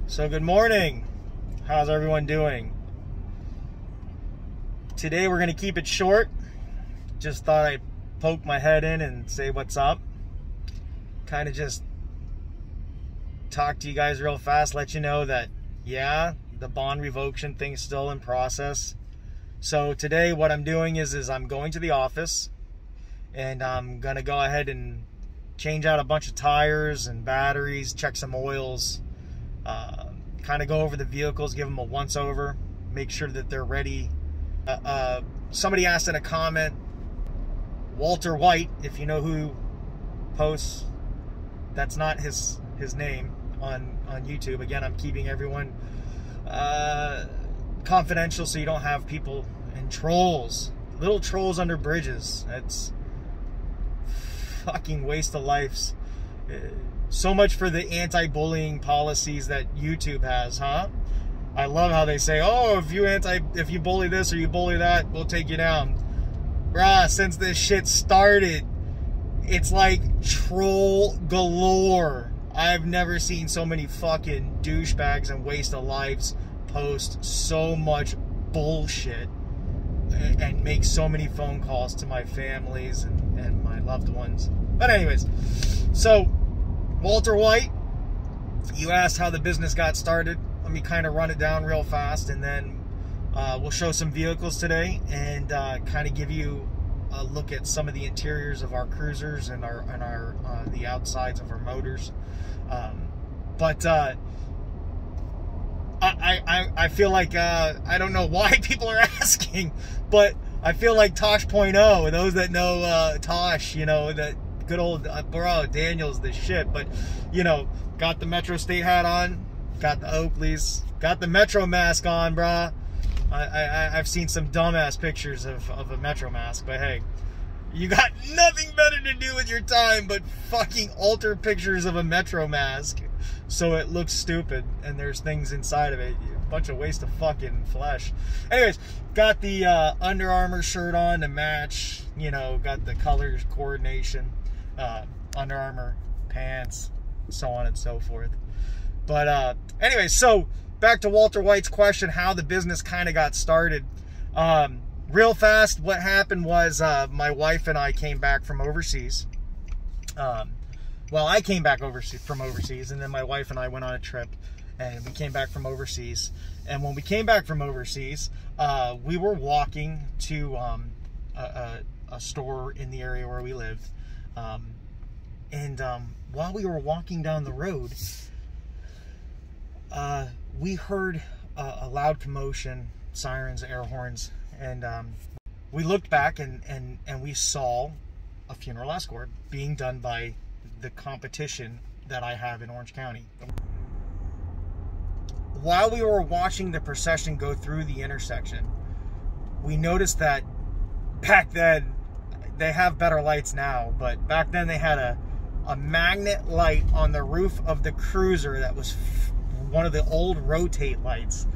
So good morning. How's everyone doing? Today we're going to keep it short. Just thought I'd poke my head in and say what's up. Kind of just talk to you guys real fast, let you know that, yeah, the bond revocation thing's still in process. So today what I'm doing is I'm going to the office and I'm going to go ahead and change out a bunch of tires and batteries, check some oils, kind of go over the vehicles, give them a once over, make sure that they're ready. Somebody asked in a comment, Walter White, if you know who posts, that's not his name on YouTube. Again, I'm keeping everyone confidential so you don't have people and trolls, little trolls under bridges. That's fucking waste of lives. So much for the anti-bullying policies that YouTube has, huh? I love how they say, oh, if you bully this or you bully that, we'll take you down. Bruh, since this shit started, it's like troll galore. I've never seen so many fucking douchebags and waste of lives post so much bullshit and make so many phone calls to my families and my loved ones. But anyways, so Walter White, you asked how the business got started. Let me kind of run it down real fast, and then we'll show some vehicles today and kind of give you a look at some of the interiors of our cruisers and the outsides of our motors. I feel like I don't know why people are asking, but I feel like Tosh.0. Those that know Tosh, you know, that good old bro, Daniel's the shit. But you know, got the Metro State hat on, got the Oakleys, got the Metro mask on, bruh. I've seen some dumbass pictures of a Metro mask, but hey, you got nothing better to do with your time but fucking alter pictures of a Metro mask so it looks stupid and there's things inside of it. A bunch of waste of fucking flesh. Anyways, got the Under Armour shirt on to match, you know, got the colors coordination, Under Armour pants, so on and so forth. But anyway, so back to Walter White's question, how the business kind of got started. Real fast, what happened was my wife and I came back from overseas. Well, I came back from overseas, and then my wife and I went on a trip, and we came back from overseas. And when we came back from overseas, we were walking to a store in the area where we lived. While we were walking down the road, we heard a loud commotion, sirens, air horns, and we looked back and we saw a funeral escort being done by the competition that I have in Orange County. While we were watching the procession go through the intersection, we noticed that back then, they have better lights now, but back then they had a magnet light on the roof of the cruiser that was one of the old rotate lights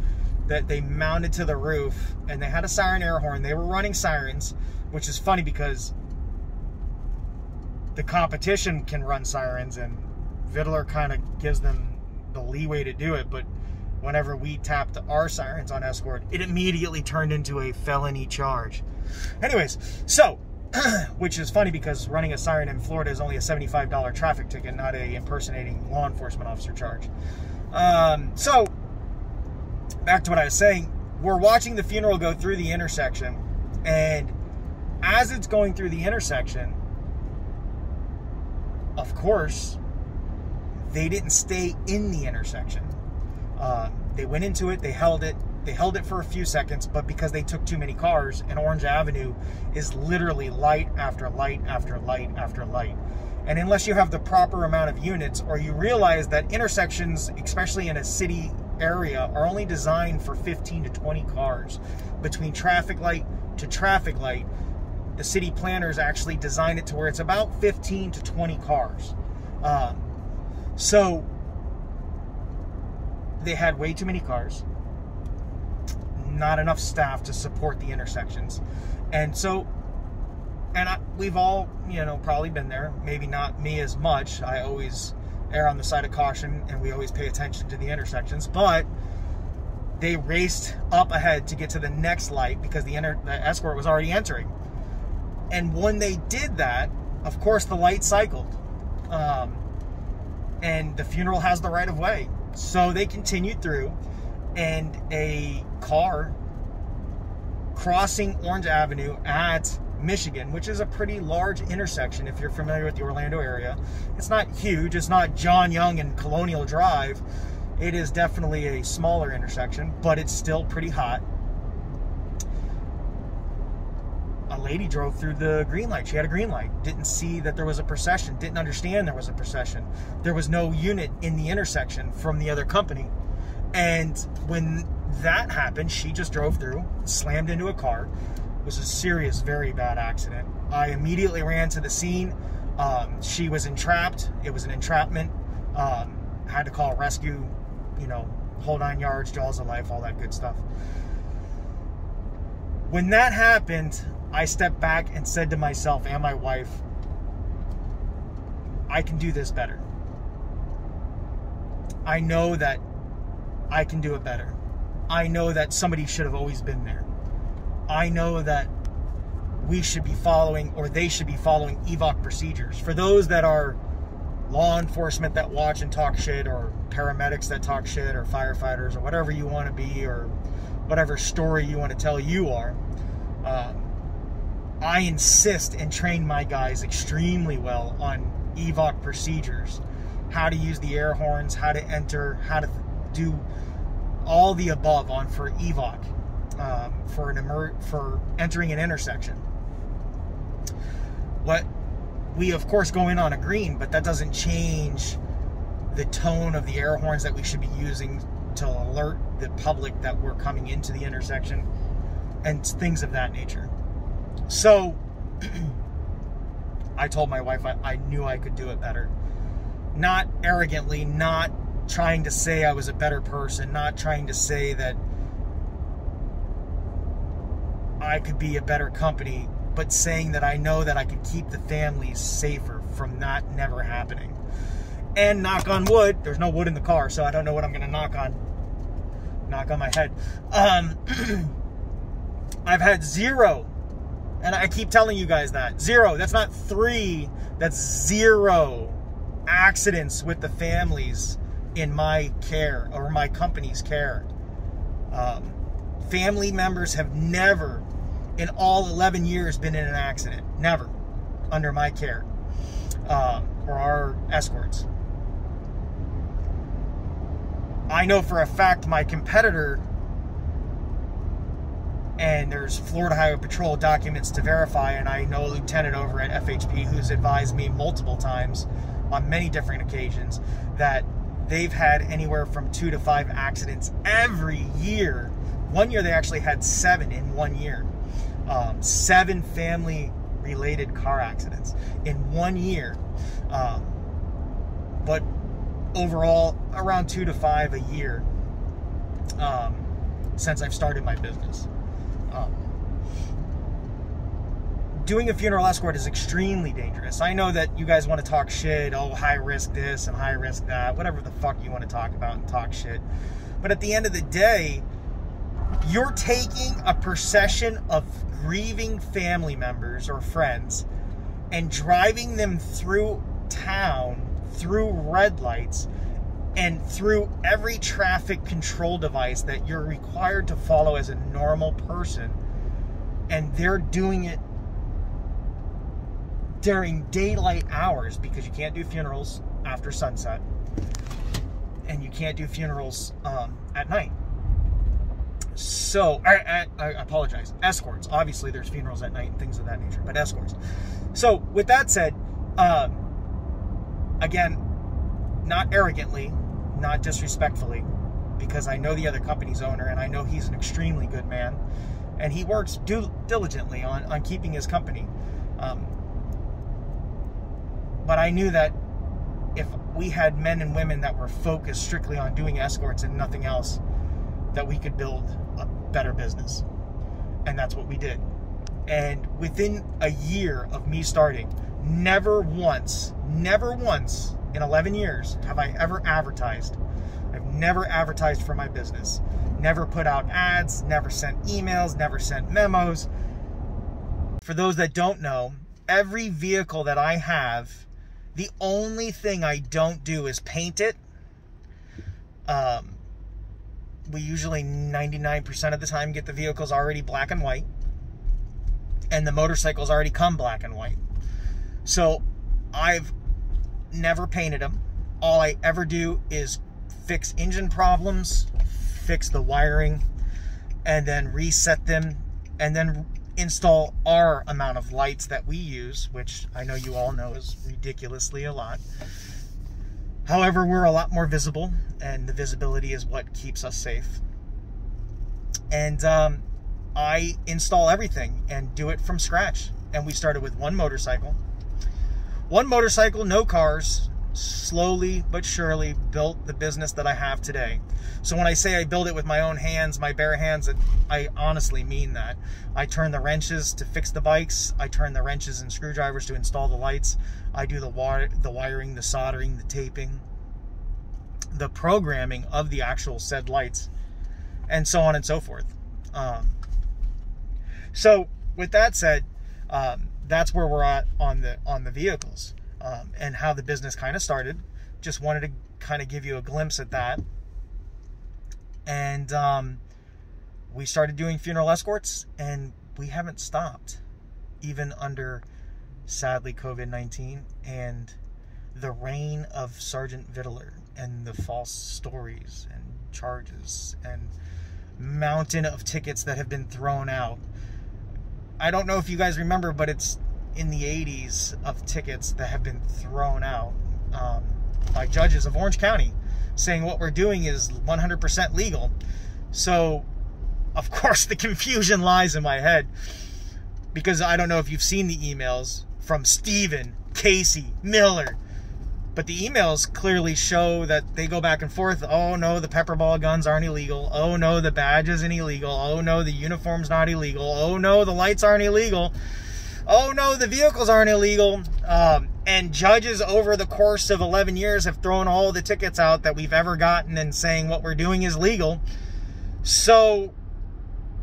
that they mounted to the roof, and they had a siren air horn. They were running sirens, which is funny because the competition can run sirens and Vittler kind of gives them the leeway to do it, but whenever we tapped our sirens on escort, it immediately turned into a felony charge. Anyways, so which is funny because running a siren in Florida is only a $75 traffic ticket, not a impersonating law enforcement officer charge. So back to what I was saying, we're watching the funeral go through the intersection, and as it's going through the intersection, of course, they didn't stay in the intersection. They went into it, they held it for a few seconds, but because they took too many cars, and Orange Avenue is literally light after light after light after light. And unless you have the proper amount of units, or you realize that intersections, especially in a city area, are only designed for 15 to 20 cars. Between traffic light to traffic light, the city planners actually design it to where it's about 15 to 20 cars. So they had way too many cars, not enough staff to support the intersections. And so, we've all, you know, probably been there, maybe not me as much. I always err on the side of caution, and we always pay attention to the intersections. But they raced up ahead to get to the next light because the Escort was already entering. And when they did that, of course, the light cycled. And the funeral has the right of way. So they continued through, and a car crossing Orange Avenue at Michigan, which is a pretty large intersection if you're familiar with the Orlando area. It's not huge. It's not John Young and Colonial Drive. It is definitely a smaller intersection, but it's still pretty hot. A lady drove through the green light. She had a green light. Didn't see that there was a procession. Didn't understand there was a procession. There was no unit in the intersection from the other company. And when that happened, she just drove through, slammed into a car. It was a serious, very bad accident. I immediately ran to the scene. She was entrapped. It was an entrapment. Had to call rescue, you know, whole 9 yards, jaws of life, all that good stuff. When that happened, I stepped back and said to myself and my wife, I can do this better. I know that I can do it better. I know that somebody should have always been there. I know that we should be following, or they should be following, EVOC procedures. For those that are law enforcement that watch and talk shit, or paramedics that talk shit, or firefighters, or whatever you want to be, or whatever story you want to tell you are, I insist and train my guys extremely well on EVOC procedures. How to use the air horns, how to enter, how to do all the above on for EVOC, for entering an intersection. What we of course go in on a green, but that doesn't change the tone of the air horns that we should be using to alert the public that we're coming into the intersection and things of that nature. So I told my wife I knew I could do it better. Not arrogantly, not trying to say I was a better person, not trying to say that I could be a better company, but saying that I know that I could keep the families safer from that never happening. And knock on wood, there's no wood in the car, so I don't know what I'm going to knock on my head. I've had zero, and I keep telling you guys that, zero, that's not 3, that's 0 accidents with the families in my care, or my company's care. Family members have never, in all 11 years, been in an accident. Never. Under my care. Or our escorts. I know for a fact my competitor, and there's Florida Highway Patrol documents to verify, and I know a lieutenant over at FHP who's advised me multiple times on many different occasions that they've had anywhere from 2 to 5 accidents every year. One year they actually had 7 in 1 year. 7 family-related car accidents in 1 year. But overall, around 2 to 5 a year since I've started my business. Doing a funeral escort is extremely dangerous. I know that you guys want to talk shit, oh, high risk this and high risk that, whatever the fuck you want to talk about and talk shit. But at the end of the day, you're taking a procession of grieving family members or friends and driving them through town, through red lights, and through every traffic control device that you're required to follow as a normal person. And they're doing it during daylight hours, because you can't do funerals after sunset, and you can't do funerals at night. So, I apologize. Escorts. Obviously, there's funerals at night and things of that nature, but escorts. So, with that said, again, not arrogantly, not disrespectfully, because I know the other company's owner, and I know he's an extremely good man, and he works diligently on keeping his company. But I knew that if we had men and women that were focused strictly on doing escorts and nothing else, that we could build a better business. And that's what we did. And within a year of me starting, never once in 11 years have I ever advertised. I've never advertised for my business. Never put out ads, never sent emails, never sent memos. For those that don't know, every vehicle that I have, the only thing I don't do is paint it. We usually 99% of the time get the vehicles already black and white, and the motorcycles already come black and white. So I've never painted them. All I ever do is fix engine problems, fix the wiring, and then reset them, and then install our amount of lights that we use, which I know you all know is ridiculously a lot. However, we're a lot more visible, and the visibility is what keeps us safe. And I install everything and do it from scratch. And we started with one motorcycle, no cars. Slowly but surely built the business that I have today. So when I say I build it with my own hands, my bare hands, I honestly mean that. I turn the wrenches to fix the bikes. I turn the wrenches and screwdrivers to install the lights. I do the wiring, the soldering, the taping, the programming of the actual said lights, and so on and so forth. So with that said, that's where we're at on the vehicles. And how the business kind of started. Just wanted to kind of give you a glimpse at that. And we started doing funeral escorts, and we haven't stopped, even under, sadly, COVID-19 and the reign of Sergeant Vittler and the false stories and charges and mountain of tickets that have been thrown out. I don't know if you guys remember, but it's in the 80s of tickets that have been thrown out by judges of Orange County, saying what we're doing is 100% legal. So, of course, the confusion lies in my head, because I don't know if you've seen the emails from Steven, Casey, Miller, but the emails clearly show that they go back and forth. Oh no, the pepperball guns aren't illegal. Oh no, the badge isn't illegal. Oh no, the uniform's not illegal. Oh no, the lights aren't illegal. Oh no, the vehicles aren't illegal. And judges over the course of 11 years have thrown all the tickets out that we've ever gotten and saying what we're doing is legal. So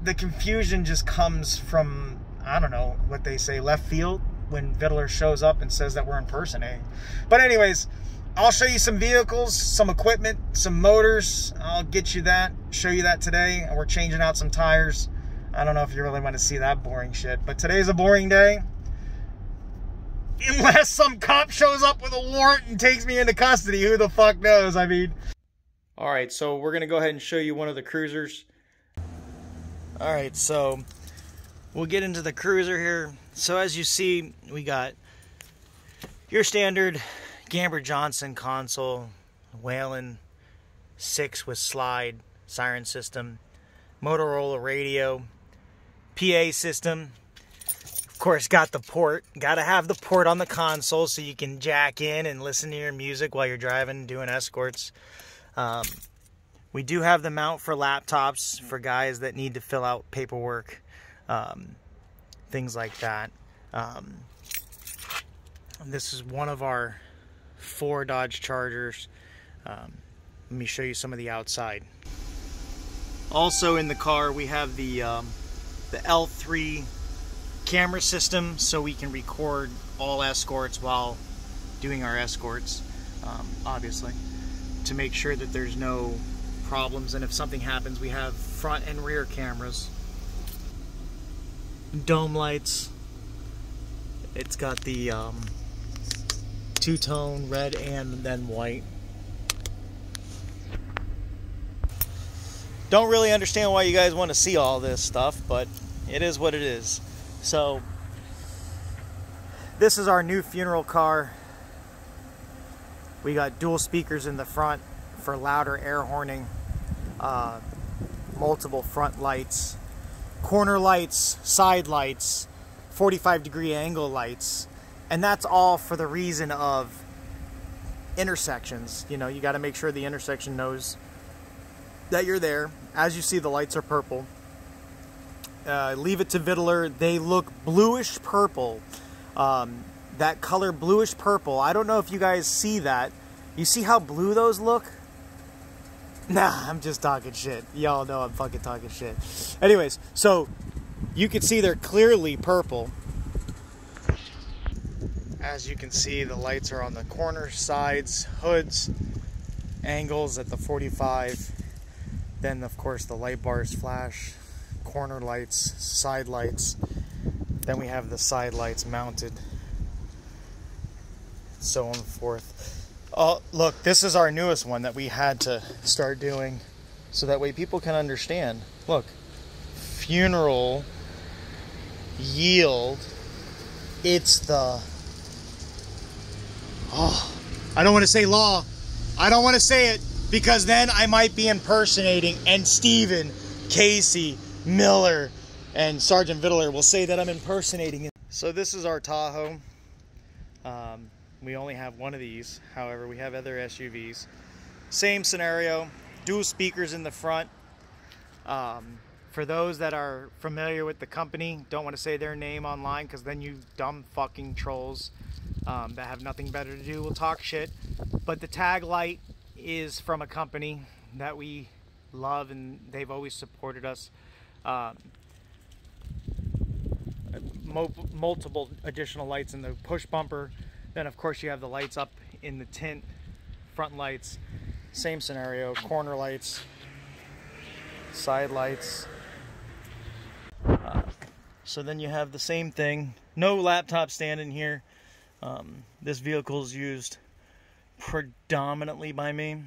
the confusion just comes from, I don't know what they say, left field, when Vittler shows up and says that we're impersonating. But anyways, I'll show you some vehicles, some equipment, some motors. I'll get you that, show you that today. And we're changing out some tires. I don't know if you really want to see that boring shit, but today's a boring day. Unless some cop shows up with a warrant and takes me into custody, who the fuck knows? I mean. Alright, so we're going to go ahead and show you one of the cruisers. Alright, so we'll get into the cruiser here. So as you see, we got your standard Gamber Johnson console, Whelen 6 with slide, siren system, Motorola radio, PA system. Of course, got the port. Got to have the port on the console so you can jack in and listen to your music while you're driving, doing escorts. We do have the mount for laptops for guys that need to fill out paperwork, things like that. This is one of our 4 Dodge Chargers. Let me show you some of the outside. Also in the car, we have the L3 camera system, so we can record all escorts while doing our escorts, obviously, to make sure that there's no problems. And if something happens, we have front and rear cameras. Dome lights. It's got the two-tone red and then white. Don't really understand why you guys want to see all this stuff, but it is what it is. So this is our new funeral car. We got dual speakers in the front for louder air horning, multiple front lights, corner lights, side lights, 45-degree angle lights, and that's all for the reason of intersections. You know, you got to make sure the intersection knows that you're there. As you see, the lights are purple. Leave it to Vittler. They look bluish purple. that color bluish purple. I don't know if you guys see that. You see how blue those look? Nah, I'm just talking shit. Y'all know I'm fucking talking shit. Anyways, so you can see they're clearly purple. As you can see, the lights are on the corner, sides, hoods, angles at the 45. Then, of course, the light bars flash, corner lights, side lights. Then we have the side lights mounted, so on and forth. Oh, look, this is our newest one that we had to start doing so that way people can understand. Look, funeral, yield, it's the... Oh, I don't want to say law. I don't want to say it because then I might be impersonating, and Steven, Casey, Miller, and Sergeant Vittler will say that I'm impersonating it. So this is our Tahoe. We only have one of these. However, we have other SUVs. Same scenario, dual speakers in the front. For those that are familiar with the company, don't want to say their name online because then you dumb fucking trolls that have nothing better to do will talk shit. But the tag light is from a company that we love and they've always supported us. Multiple additional lights in the push bumper. Then of course you have the lights up in the tint, front lights, same scenario, corner lights, side lights. So then you have the same thing, no laptop stand in here. This vehicle is used predominantly by me,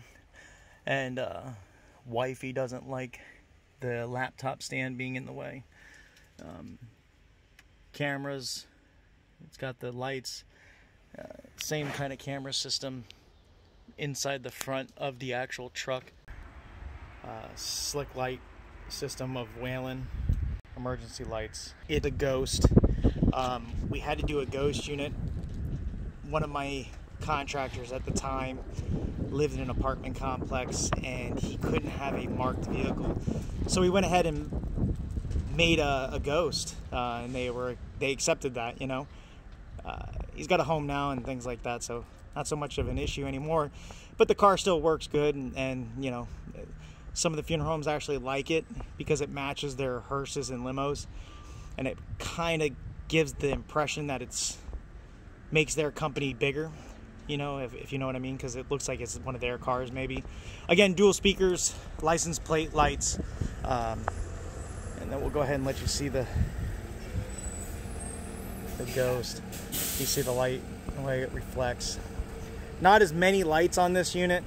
and wifey doesn't like the laptop stand being in the way. Cameras, it's got the lights, same kind of camera system inside the front of the actual truck. Slick light system of Whalen, emergency lights. It's a Ghost. We had to do a Ghost unit. One of my contractors at the time lived in an apartment complex and he couldn't have a marked vehicle, so we went ahead and made a Ghost, and they accepted that, you know. He's got a home now and things like that, so not so much of an issue anymore, but the car still works good, and you know, some of the funeral homes actually like it because it matches their hearses and limos, and it kind of gives the impression that it's makes their company bigger, you know, if you know what I mean, because it looks like it's one of their cars maybe. Again, dual speakers, license plate lights, and then we'll go ahead and let you see the Ghost. You see the light, the way it reflects. Not as many lights on this unit,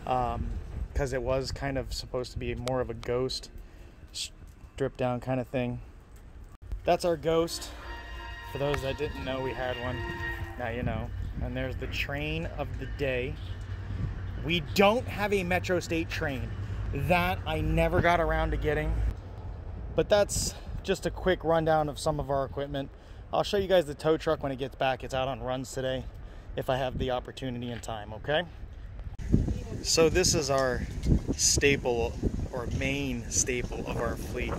because it was kind of supposed to be more of a Ghost stripped down kind of thing. That's our Ghost. For those that didn't know we had one, now you know. And there's the train of the day. We don't have a Metro State train. That I never got around to getting. But that's just a quick rundown of some of our equipment. I'll show you guys the tow truck when it gets back. It's out on runs today, if I have the opportunity and time, okay? So this is our staple, or main staple of our fleet,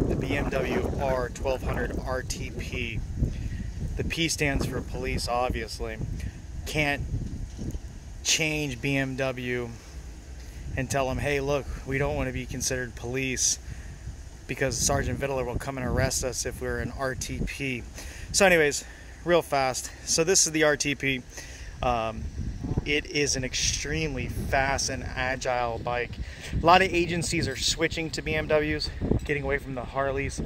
the Bmw R1200 Rtp. The P stands for police, obviously. Can't change BMW and tell them, hey, look, we don't want to be considered police because Sergeant Vittler will come and arrest us if we're an RTP. So anyways, real fast. So this is the RTP. It is an extremely fast and agile bike. A lot of agencies are switching to BMWs, getting away from the Harleys.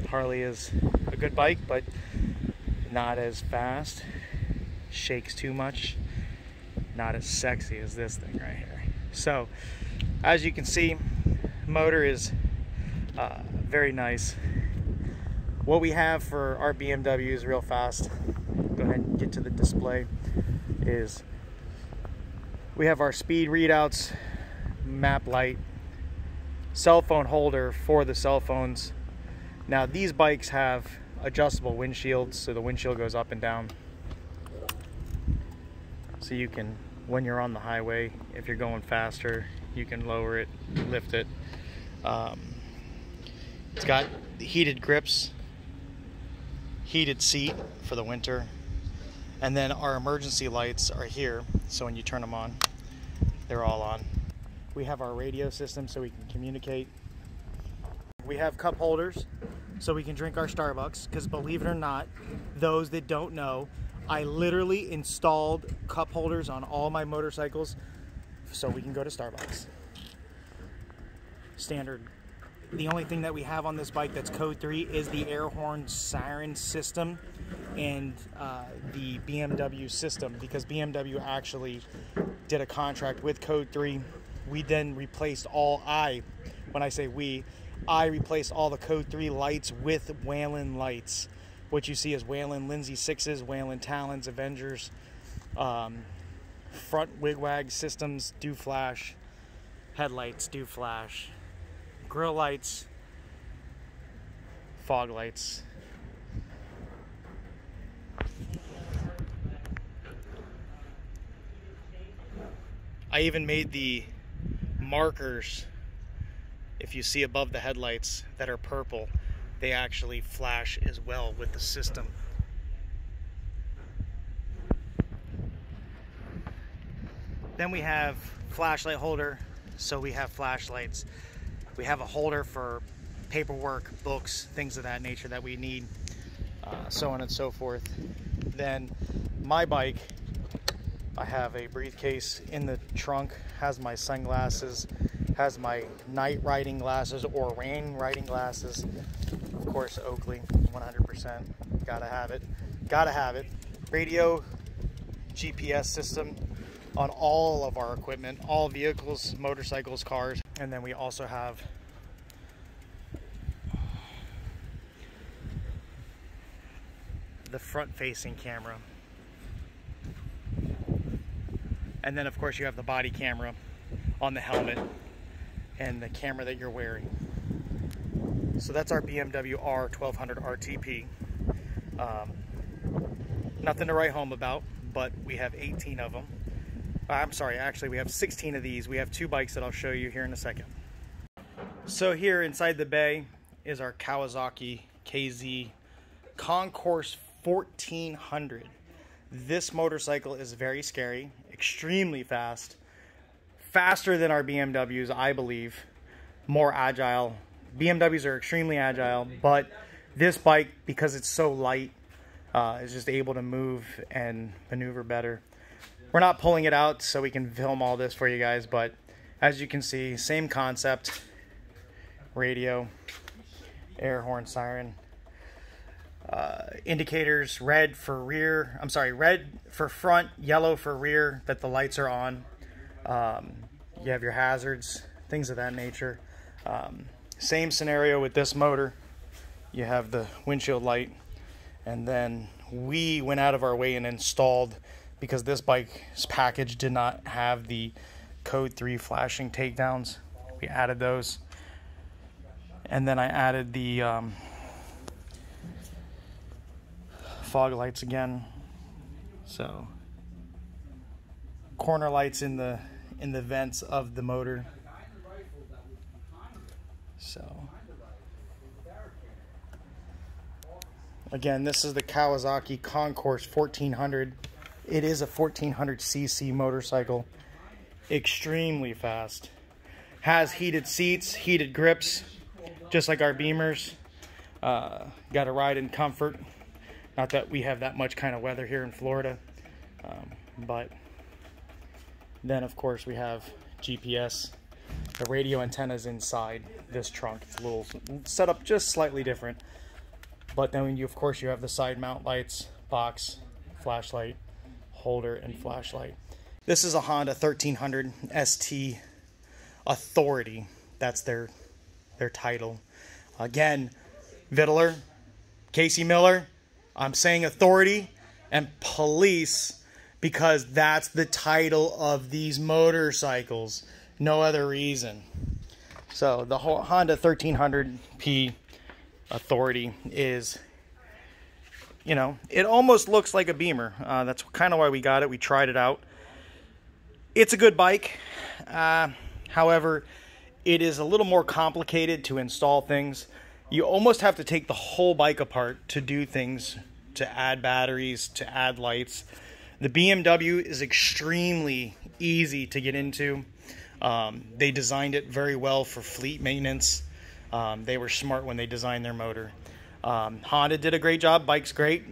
Harley is a good bike, but not as fast, shakes too much, not as sexy as this thing right here. So as you can see, motor is very nice. What we have for our BMWs, real fast, go ahead and get to the display, is we have our speed readouts, map light, cell phone holder for the cell phones. Now these bikes have adjustable windshields, so the windshield goes up and down, so you can, when you're on the highway, if you're going faster, you can lower it, lift it. It's got heated grips, heated seat for the winter. And then our emergency lights are here, so when you turn them on, they're all on. We have our radio system so we can communicate. We have cup holders so we can drink our Starbucks, because believe it or not, those that don't know, I literally installed cup holders on all my motorcycles so we can go to Starbucks. Standard. The only thing that we have on this bike that's code 3 is the air horn siren system and the BMW system, because BMW actually did a contract with code 3. We then replaced when I say we, I replaced all the code 3 lights with Whelen lights. What you see is Whelen Lindsay 6s, Whelen Talons, Avengers, front wigwag systems do flash, headlights do flash, grill lights, fog lights. I even made the markers, if you see above the headlights, that are purple, they actually flash as well with the system. Then we have flashlight holder, so we have flashlights. We have a holder for paperwork, books, things of that nature that we need, so on and so forth. Then my bike, I have a briefcase in the trunk, has my sunglasses, has my night riding glasses or rain riding glasses. Of course, Oakley, 100%. Gotta have it. Gotta have it. Radio, GPS system on all of our equipment, all vehicles, motorcycles, cars. And then we also have the front-facing camera. And then, of course, you have the body camera on the helmet and the camera that you're wearing. So that's our Bmw R1200 Rtp. Nothing to write home about, but we have 18 of them. I'm sorry, actually we have 16 of these. We have 2 bikes that I'll show you here in a second. So here inside the bay is our Kawasaki Kz Concourse 1400. This motorcycle is very scary, extremely fast, faster than our BMWs, I believe, more agile. BMWs are extremely agile, but this bike, because it's so light, is just able to move and maneuver better. We're not pulling it out so we can film all this for you guys, but as you can see, same concept. Radio, air horn siren, indicators, red for rear, red for front, yellow for rear, that the lights are on. You have your hazards, things of that nature. Same scenario with this motor. You have the windshield light, and then we went out of our way and installed, because this bike's package did not have the code 3 flashing takedowns. We added those. And then I added the fog lights again. So corner lights in the vents of the motor. So again, this is the Kawasaki Concourse 1400. It is a 1400cc motorcycle, extremely fast. Has heated seats, heated grips, just like our Beamers. Got to ride in comfort. Not that we have that much kind of weather here in Florida, but then of course we have GPS. The radio antenna's inside this trunk. It's a little set up just slightly different. But then of course you have the side mount lights, box, flashlight, holder, and flashlight. This is a Honda 1300 ST Authority. That's their title. Again, Vittler, Casey Miller, I'm saying authority and police because that's the title of these motorcycles. No other reason. So the Honda 1300P Authority is, you know, it almost looks like a Beamer. That's kind of why we got it. We tried it out. It's a good bike. However, it is a little more complicated to install things. you almost have to take the whole bike apart to do things, to add batteries, to add lights. The BMW is extremely easy to get into. They designed it very well for fleet maintenance. They were smart when they designed their motor. Honda did a great job. Bike's great,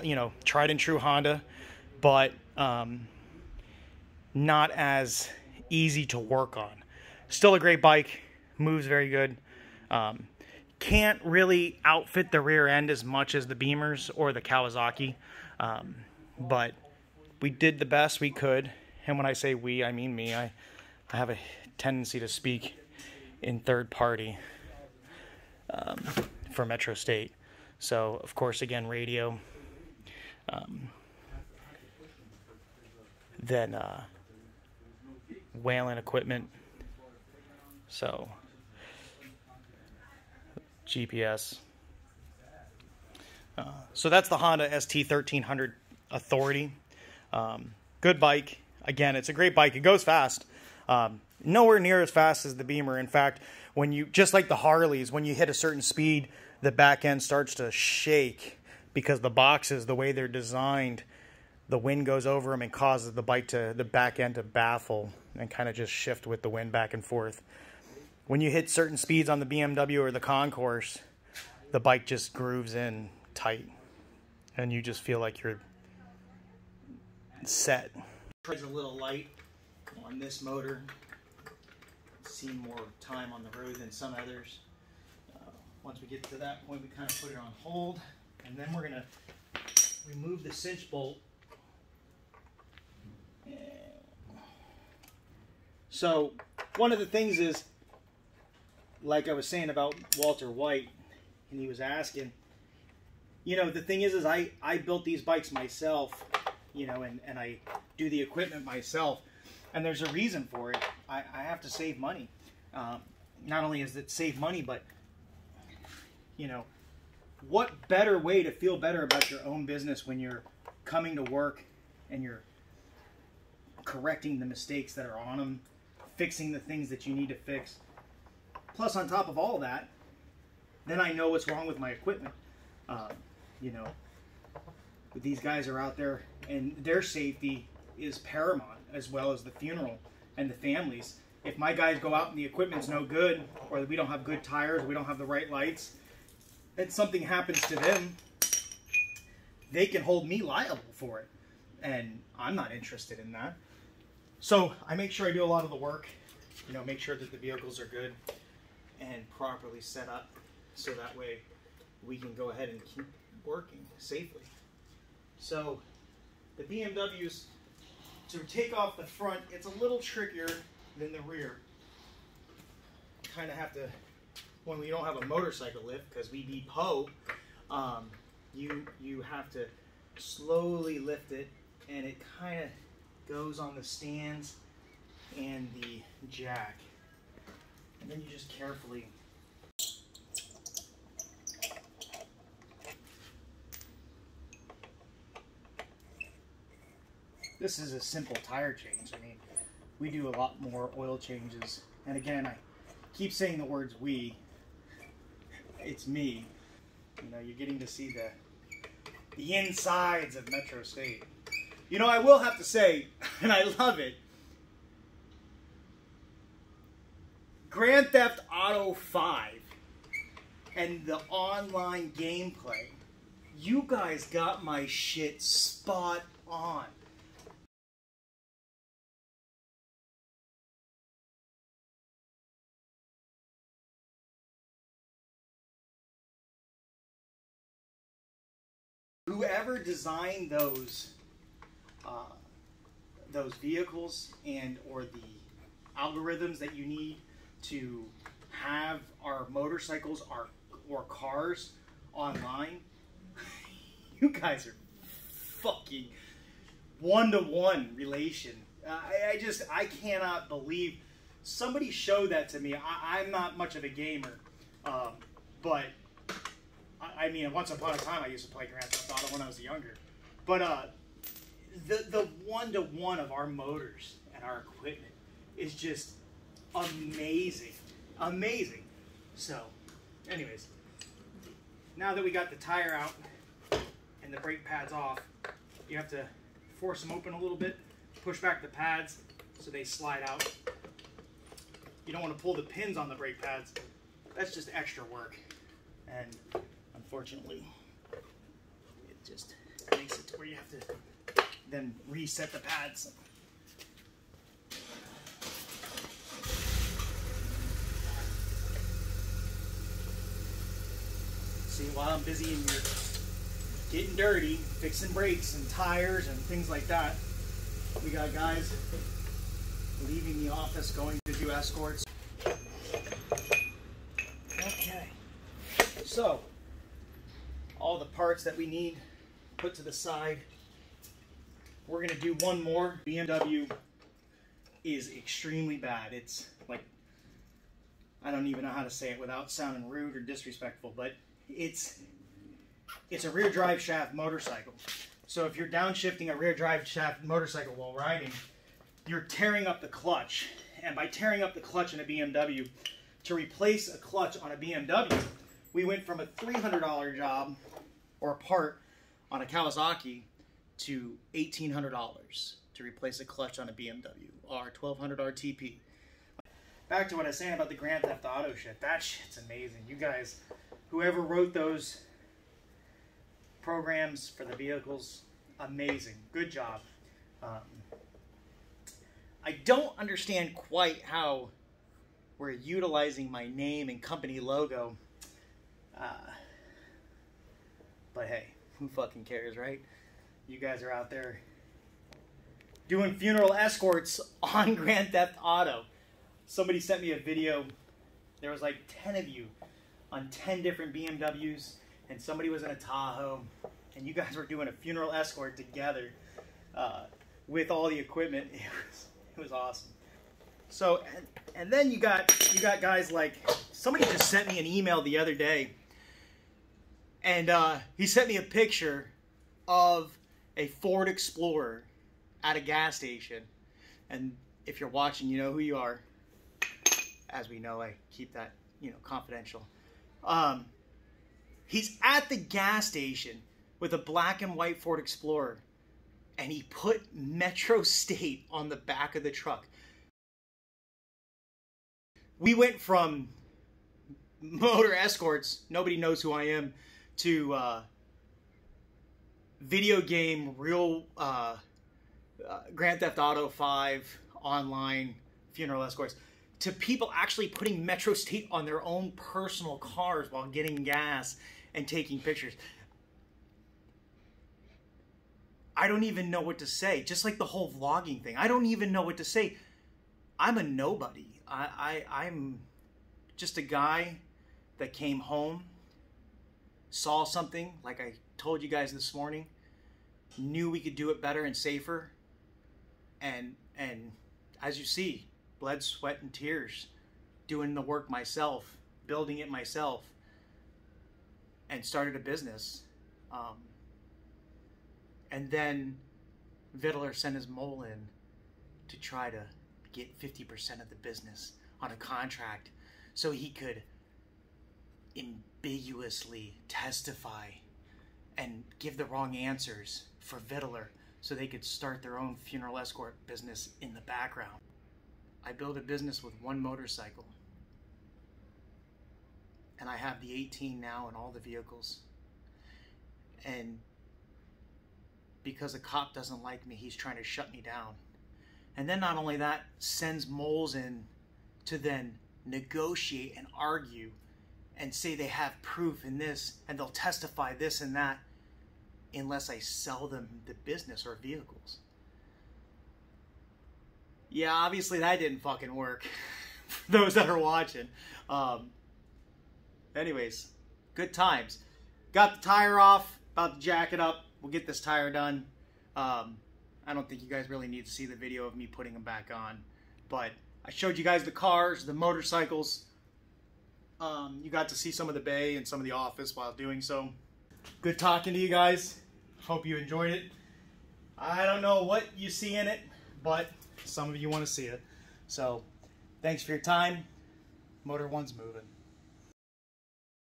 you know, tried and true Honda, but not as easy to work on. Still a great bike, moves very good. Can't really outfit the rear end as much as the Beamers or the Kawasaki, but we did the best we could. And when I say we, I mean me. I have a tendency to speak in third party for Metro State. So, of course, again, radio. Then Whalen equipment. So, GPS. So that's the Honda ST1300 Authority. Good bike. Again, it's a great bike. It goes fast. Nowhere near as fast as the Beamer. In fact, when you, just like the Harleys, when you hit a certain speed, the back end starts to shake because the boxes, the way they're designed, the wind goes over them and causes the bike to, the back end to baffle and kind of just shift with the wind back and forth. When you hit certain speeds on the BMW or the Concourse, the bike just grooves in tight and you just feel like you're set. It's a little light on this motor. Seen more time on the road than some others. Once we get to that point, we kind of put it on hold, and then we're gonna remove the cinch bolt. So one of the things is, like I was saying about Walter White, and he was asking, you know, the thing is I built these bikes myself, you know, and I do the equipment myself, and there's a reason for it. I have to save money. Not only is it save money, but, you know, what better way to feel better about your own business when you're coming to work and you're correcting the mistakes that are on them, fixing the things that you need to fix. Plus, on top of all that, then I know what's wrong with my equipment. You know, these guys are out there and their safety is paramount, as well as the funeral and the families. If my guys go out and the equipment's no good, or we don't have good tires, or we don't have the right lights, and something happens to them, they can hold me liable for it. And I'm not interested in that. So I make sure I do a lot of the work, you know, make sure that the vehicles are good and properly set up, so that way we can go ahead and keep working safely. So the BMWs, to take off the front, it's a little trickier than the rear. Kind of have to, when we don't have a motorcycle lift, because we need Poe, you have to slowly lift it, and it kind of goes on the stands and the jack. And then you just carefully this is a simple tire change. I mean, we do a lot more oil changes. And again, I keep saying the words we. It's me. You know, you're getting to see the insides of Metro State. You know, I will have to say, and I love it, Grand Theft Auto 5 and the online gameplay, you guys got my shit spot on. Whoever designed those vehicles and or the algorithms that you need to have our motorcycles or cars online, you guys are fucking one-to-one relation. I cannot believe somebody showed that to me. I'm not much of a gamer, but I mean, once upon a time I used to play Grand Theft Auto when I was younger. But the one-to-one of our motors and our equipment is just amazing. Amazing. So, anyways, now that we got the tire out and the brake pads off, you have to force them open a little bit, push back the pads so they slide out. You don't want to pull the pins on the brake pads. That's just extra work. And unfortunately, it just makes it to where you have to then reset the pads. See, while I'm busy and you're getting dirty, fixing brakes and tires and things like that, we got guys leaving the office going to do escorts. Okay, so all the parts that we need put to the side. We're gonna do one more. BMW is extremely bad. It's like, I don't even know how to say it without sounding rude or disrespectful, but it's a rear drive shaft motorcycle. So if you're downshifting a rear drive shaft motorcycle while riding, you're tearing up the clutch. And by tearing up the clutch in a BMW, to replace a clutch on a BMW, we went from a $300 job or a part on a Kawasaki to $1,800 to replace a clutch on a Bmw R1200 Rtp. Back to what I was saying about the Grand Theft Auto shit. That shit's amazing. You guys, whoever wrote those programs for the vehicles, amazing. Good job. I don't understand quite how we're utilizing my name and company logo. But hey, who fucking cares, right? You guys are out there doing funeral escorts on Grand Theft Auto. Somebody sent me a video. There was like 10 of you on 10 different BMWs, and somebody was in a Tahoe, and you guys were doing a funeral escort together with all the equipment. It was awesome. So, and then you got guys like, somebody just sent me an email the other day, and he sent me a picture of a Ford Explorer at a gas station. And if you're watching, you know who you are. As we know, I keep that, confidential. He's at the gas station with a black and white Ford Explorer, and he put Metro State on the back of the truck. We went from motor escorts, nobody knows who I am, to video game, real Grand Theft Auto 5 online funeral escorts, to people actually putting Metro State on their own personal cars while getting gas and taking pictures. I don't even know what to say. Just like the whole vlogging thing. I don't even know what to say. I'm a nobody. I'm just a guy that came home, saw something, like I told you guys this morning, knew we could do it better and safer, and as you see, blood, sweat, and tears, doing the work myself, building it myself, and started a business. And then Vittler sent his mole in to try to get 50% of the business on a contract so he could ambiguously testify and give the wrong answers for Vittler so they could start their own funeral escort business in the background. I built a business with one motorcycle, and I have the 18 now and all the vehicles. And because a cop doesn't like me, he's trying to shut me down. And then not only that, sends moles in to then negotiate and argue and say they have proof in this and they'll testify this and that unless I sell them the business or vehicles. Yeah, obviously that didn't fucking work for those that are watching. Anyways, good times. Got the tire off, about to jack it up. We'll get this tire done. I don't think you guys really need to see the video of me putting them back on, but I showed you guys the cars, the motorcycles. You got to see some of the bay and some of the office while doing so. Good talking to you guys. Hope you enjoyed it. I don't know what you see in it, but some of you want to see it. So, thanks for your time. Motor One's moving.